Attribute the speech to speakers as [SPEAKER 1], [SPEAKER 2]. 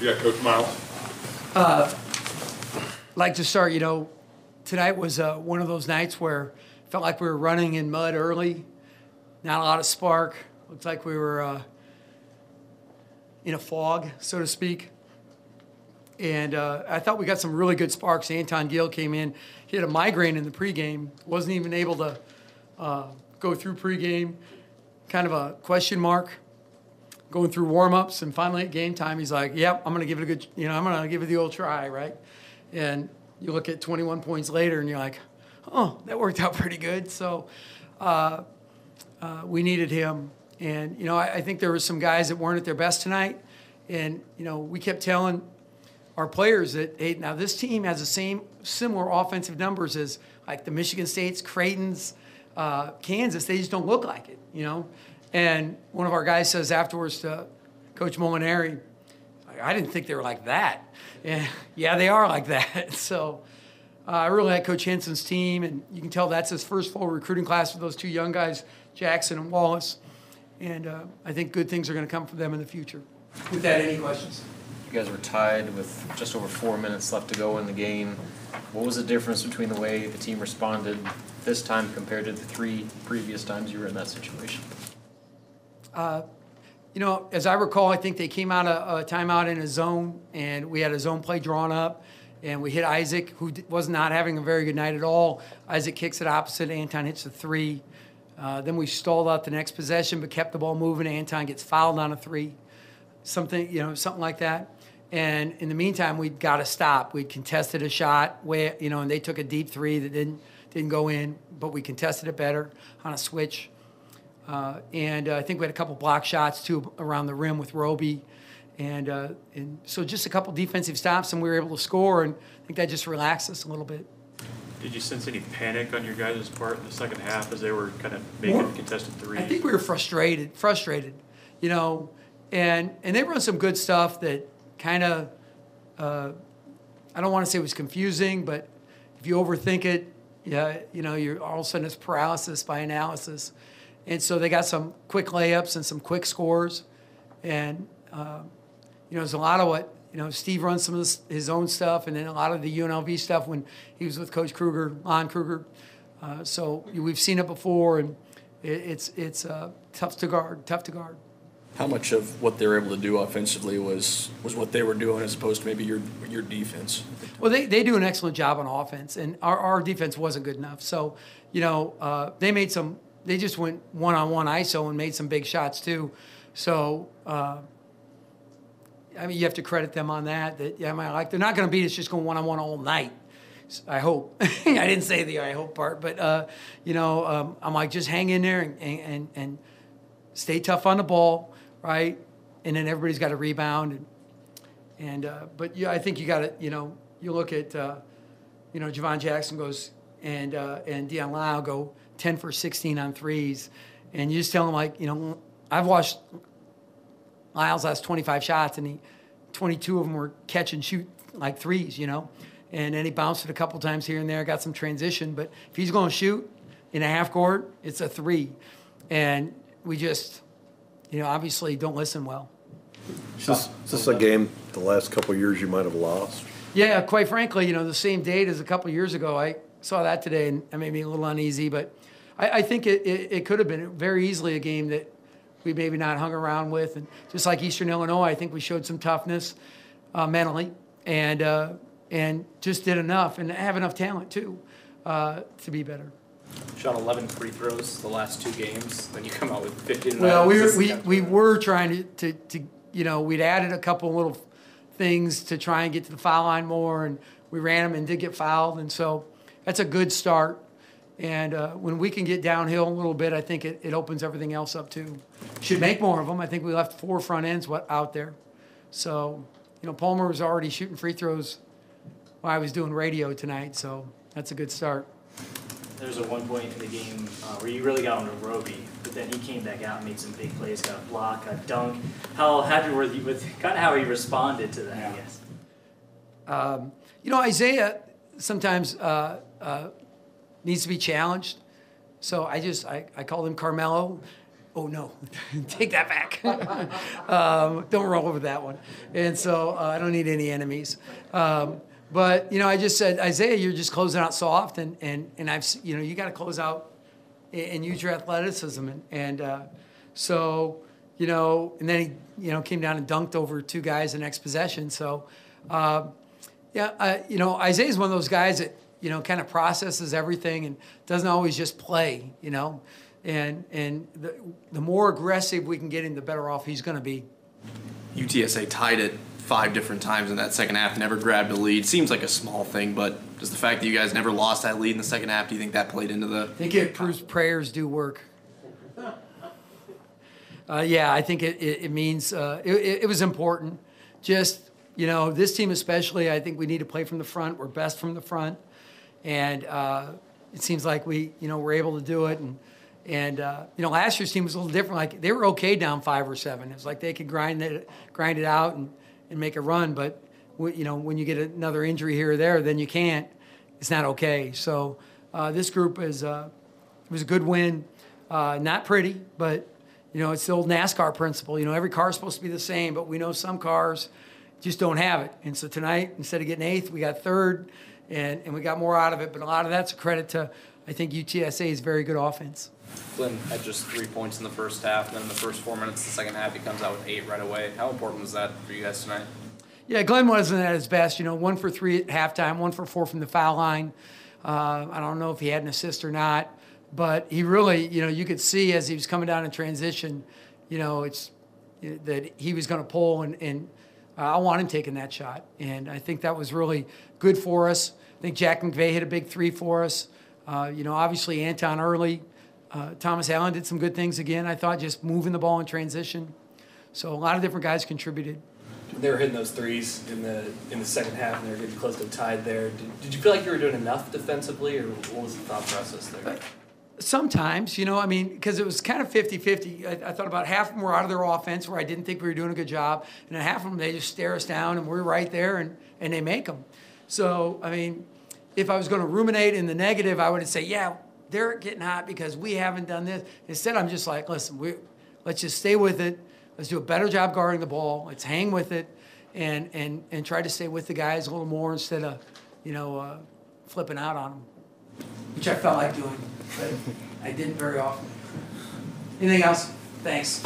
[SPEAKER 1] Yeah, Coach Miles.
[SPEAKER 2] Like to start, tonight was one of those nights where it felt like we were running in mud early, not a lot of spark. Looked like we were in a fog, so to speak. And I thought we got some really good sparks. Anton Gill came in. He had a migraine in the pregame. Wasn't even able to go through pregame. Kind of a question mark. Going through warm-ups, and finally at game time, he's like, "Yep, I'm going to give it a good, I'm going to give it the old try, right?" And you look at 21 points later, and you're like, "Oh, that worked out pretty good." So we needed him, and I think there were some guys that weren't at their best tonight, and we kept telling our players that, hey, now this team has the similar offensive numbers as like the Michigan States, Creighton's, Kansas. They just don't look like it, And one of our guys says afterwards to Coach Molinari, I didn't think they were like that. Yeah, they are like that. So I really like Coach Henson's team, and you can tell that's his first full recruiting class with those two young guys, Jackson and Wallace. And I think good things are going to come from them in the future. With that, any questions?
[SPEAKER 3] You guys were tied with just over 4 minutes left to go in the game. What was the difference between the way the team responded this time compared to the 3 previous times you were in that situation?
[SPEAKER 2] As I recall, I think they came out of a timeout in a zone, and we had a zone play drawn up, and we hit Isaac, who was not having a very good night at all. Isaac kicks it opposite. Anton hits a 3. Then we stalled out the next possession, but kept the ball moving. Anton gets fouled on a 3, something like that. And in the meantime, we'd got to stop. We'd contested a shot, and they took a deep 3 that didn't go in, but we contested it better on a switch. And I think we had a couple block shots, too, around the rim with Roby. And so just a couple defensive stops, and we were able to score, and I think that just relaxed us a little bit.
[SPEAKER 4] Did you sense any panic on your guys' part in the second half as they were kind of making contested threes?
[SPEAKER 2] I think we were frustrated, and they run some good stuff that kind of, I don't want to say it was confusing, but if you overthink it, you're all of a sudden it's paralysis by analysis. And so they got some quick layups and some quick scores. And, there's a lot of what, Steve runs some of his own stuff, and then a lot of the UNLV stuff when he was with Coach Kruger, Lon Kruger. So we've seen it before, and it's tough to guard.
[SPEAKER 5] How much of what they were able to do offensively was what they were doing as opposed to maybe your defense?
[SPEAKER 2] Well, they do an excellent job on offense, and our defense wasn't good enough. So, they just went one-on-one ISO and made some big shots too. So, you have to credit them on that. They're not going to beat us just going one-on-one all night. I hope. I didn't say the I hope part, but I'm like, just hang in there and stay tough on the ball, right? And then everybody's got to rebound. But yeah, I think you got to you look at Javon Jackson goes and Deion Lyle go 10 for 16 on threes, and you just tell them I've watched Lyle's last 25 shots, and 22 of them were catch and shoot like threes, and then he bounced it a couple times here and there, got some transition. But if he's going to shoot in a half court, it's a 3, and we just obviously don't listen well.
[SPEAKER 6] Is this a game the last couple of years you might have lost?
[SPEAKER 2] Yeah, quite frankly, the same date as a couple of years ago. I saw that today, and it made me a little uneasy. But I think it could have been very easily a game that we maybe not hung around with. And just like Eastern Illinois, I think we showed some toughness mentally and just did enough and have enough talent, too, to be better.
[SPEAKER 7] Shot 11 free throws the last 2 games. Then you come out with 50.
[SPEAKER 2] Well, we were trying to we'd added a couple little things to try and get to the foul line more, and we ran them and did get fouled, and so that's a good start. And when we can get downhill a little bit, I think it opens everything else up too. Should make more of them. I think we left 4 front ends out there. So, Palmer was already shooting free throws while I was doing radio tonight, so that's a good start.
[SPEAKER 8] There's one point in the game where you really got on to Roby, but then he came back out and made some big plays, got a block, a dunk. How happy were you with kind of how he responded to that, I guess?
[SPEAKER 2] Isaiah sometimes needs to be challenged. So I called him Carmelo. oh no, take that back. Don't roll over that one. And so I don't need any enemies. But, you know, I just said, Isaiah, you're just closing out soft, and you got to close out and use your athleticism. So, you know, and then he, you know, came down and dunked over two guys the next possession. So, you know, Isaiah's one of those guys that, you know, kind of processes everything and doesn't always just play, you know. And the more aggressive we can get him, the better off he's going to be.
[SPEAKER 1] UTSA tied it 5 different times in that second half, never grabbed a lead. Seems like a small thing, but does the fact that you guys never lost that lead in the second half, do you think that played into the...
[SPEAKER 2] I think it proves prayers do work. Yeah, I think it means it was important. Just, you know, this team especially, I think we need to play from the front. We're best from the front. And it seems like we, you know, we're able to do it. And you know, last year's team was a little different. Like, they were okay down 5 or 7. It was like they could grind it out and make a run. But, you know, when you get another injury here or there, then you can't. It's not okay. So this group was a good win. Not pretty, but, you know, it's the old NASCAR principle. You know, every car is supposed to be the same, but we know some cars just don't have it. And so tonight, instead of getting 8th, we got 3rd, and we got more out of it. But a lot of that's a credit to, I think, UTSA's very good offense.
[SPEAKER 7] Glenn had just 3 points in the first half, and then in the first 4 minutes of the second half, he comes out with 8 right away. How important was that for you guys tonight?
[SPEAKER 2] Yeah, Glenn wasn't at his best. You know, 1 for 3 at halftime, 1 for 4 from the foul line. I don't know if he had an assist or not, but he really, you know, you could see as he was coming down in transition, you know, that he was going to pull, and I want him taking that shot. And I think that was really good for us. I think Jack McVay hit a big 3 for us. You know, obviously Anton early. Thomas Allen did some good things again, I thought, just moving the ball in transition. So a lot of different guys contributed.
[SPEAKER 9] They were hitting those threes in the second half, and they were getting close to tied there. Did you feel like you were doing enough defensively, or what was the thought process there?
[SPEAKER 2] Sometimes, you know, I mean, because it was kind of 50-50. I thought about half of them were out of their offense where I didn't think we were doing a good job, and then half of them, they just stare us down, and we're right there, and they make them. So, I mean, if I was going to ruminate in the negative, I would say, yeah, they're getting hot because we haven't done this. Instead, I'm just like, listen, let's just stay with it. Let's do a better job guarding the ball. Let's hang with it and try to stay with the guys a little more instead of, you know, flipping out on them, which I felt like doing, but I didn't very often. Anything else? Thanks.